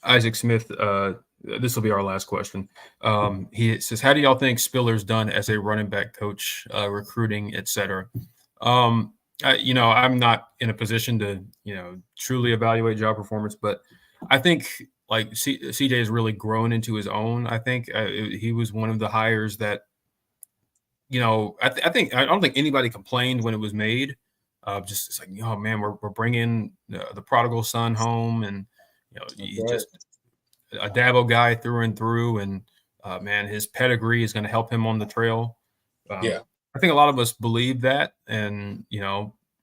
Isaac Smith, this will be our last question. He says, "How do y'all think Spiller's done as a running back coach, recruiting, et cetera?" I'm not in a position to, truly evaluate job performance, but I think like CJ has really grown into his own. I think he was one of the hires that, I don't think anybody complained when it was made. Just it's like, oh man, we're bringing the prodigal son home, and he's just a Dabo guy through and through, and man, his pedigree is going to help him on the trail. I think a lot of us believe that, and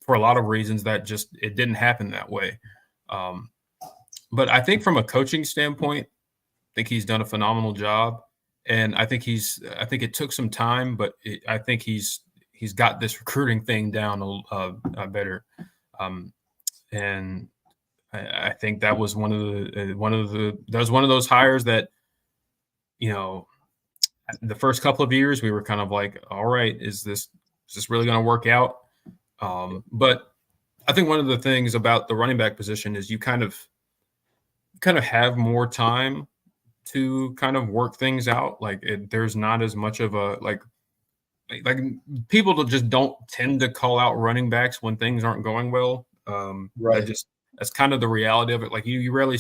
for a lot of reasons, that just it didn't happen that way. But I think from a coaching standpoint, I think he's done a phenomenal job, and I think it took some time, but I think he's got this recruiting thing down better, and I think that was one of those hires that, the first couple of years we were kind of like, all right, is this really going to work out? But I think one of the things about the running back position is you kind of have more time to kind of work things out. Like there's not as much of a like people just don't tend to call out running backs when things aren't going well. Right. That's kind of the reality of it. Like you rarely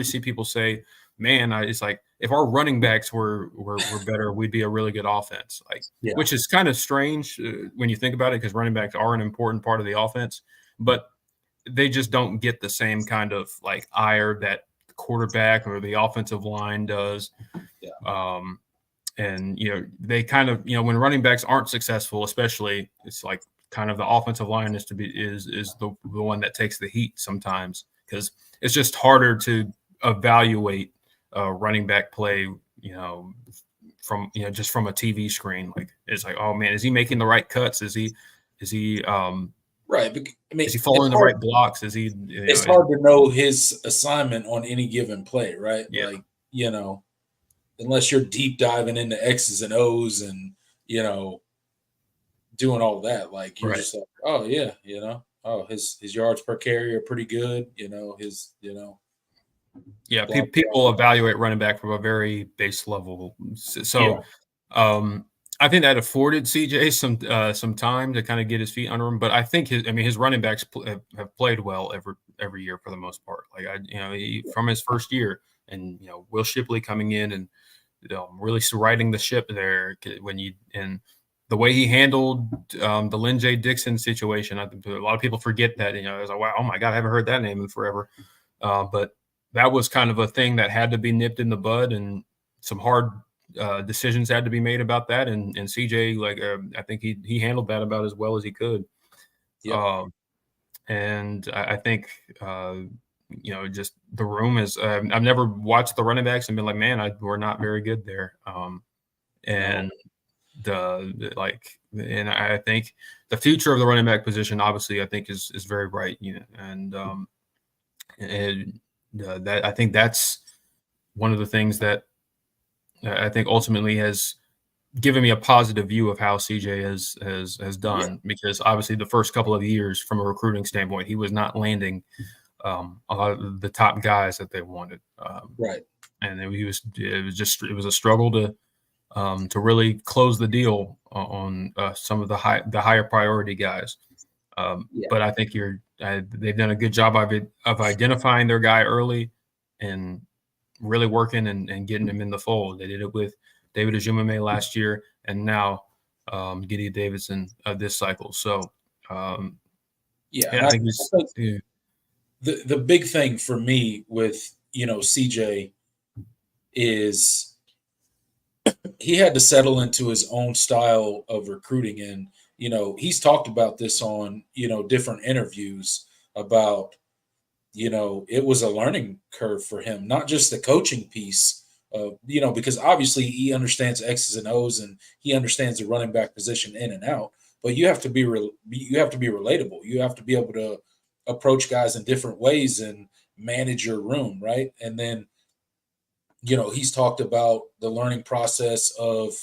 see people say, "Man, it's like if our running backs were better, we'd be a really good offense." Which is kind of strange when you think about it, because running backs are an important part of the offense, but they just don't get the same kind of like ire that the quarterback or the offensive line does. And they kind of when running backs aren't successful, especially, it's like kind of the offensive line is the one that takes the heat sometimes, because it's just harder to evaluate running back play, from just from a TV screen. Like it's like, oh man, is he making the right cuts? Is he right? I mean, is he following the right blocks? Is he? It's hard to know his assignment on any given play, right? Yeah. Like unless you're deep diving into X's and O's and doing all that, like you're just like, oh yeah, oh his yards per carry are pretty good, Yeah, people evaluate running back from a very base level. So, I think that afforded CJ some time to kind of get his feet under him. But I think his running backs have played well every year for the most part. Like from his first year, and Will Shipley coming in and really riding the ship there and the way he handled the Lynn J. Dixon situation. I think a lot of people forget that. It was like, wow, oh my God, I haven't heard that name in forever. But that was kind of a thing that had to be nipped in the bud, and some hard decisions had to be made about that. And CJ, I think he handled that about as well as he could. And I think, just the room is, I've never watched the running backs and been like, man, we're not very good there. And I think the future of the running back position, obviously, I think is very bright. And that I think that's one of the things that I think ultimately has given me a positive view of how CJ has done, because obviously the first couple of years from a recruiting standpoint, he was not landing a lot of the top guys that they wanted. And it was a struggle to really close the deal on some of the higher priority guys. But I think they've done a good job of identifying their guy early and really working and getting him in the fold. They did it with David Ajumame last year, and now Gideon Davidson this cycle. So I think the big thing for me with CJ is he had to settle into his own style of recruiting, and he's talked about this on different interviews about it was a learning curve for him, not just the coaching piece of because obviously he understands X's and O's and he understands the running back position in and out, but you have to be relatable. You have to be able to approach guys in different ways and manage your room, right? And then he's talked about the learning process of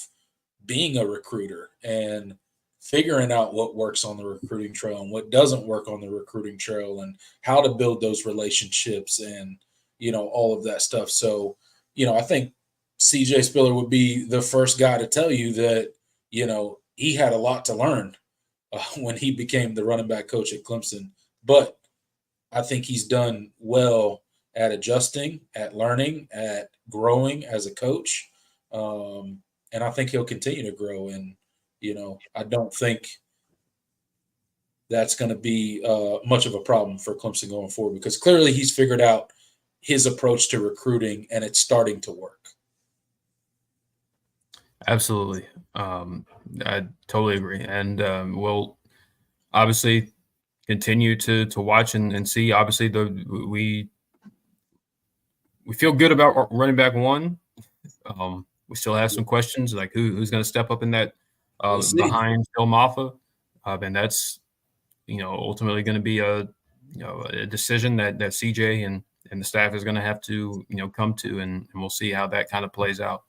being a recruiter and figuring out what works on the recruiting trail and what doesn't work on the recruiting trail and how to build those relationships. And, all of that stuff. So, I think CJ Spiller would be the first guy to tell you that, he had a lot to learn when he became the running back coach at Clemson. But I think he's done well at adjusting, at learning, at growing as a coach. And I think he'll continue to grow. And, I don't think that's going to be much of a problem for Clemson going forward, because clearly he's figured out his approach to recruiting and it's starting to work. Absolutely. I totally agree. And we'll obviously continue to watch and see. Obviously, we feel good about running back one. We still have some questions, like who's going to step up in that behind Phil Maffa, and that's ultimately going to be a decision that CJ and the staff is going to have to come to, and we'll see how that kind of plays out.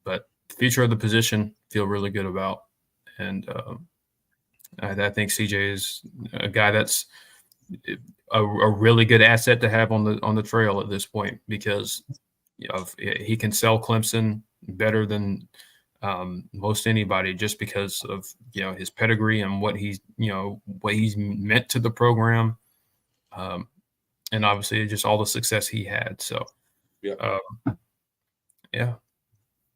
But the future of the position, feel really good about, and I think CJ is a guy that's a really good asset to have on the trail at this point, because he can sell Clemson better than most anybody, just because of his pedigree and what he's meant to the program, and obviously just all the success he had. So yeah.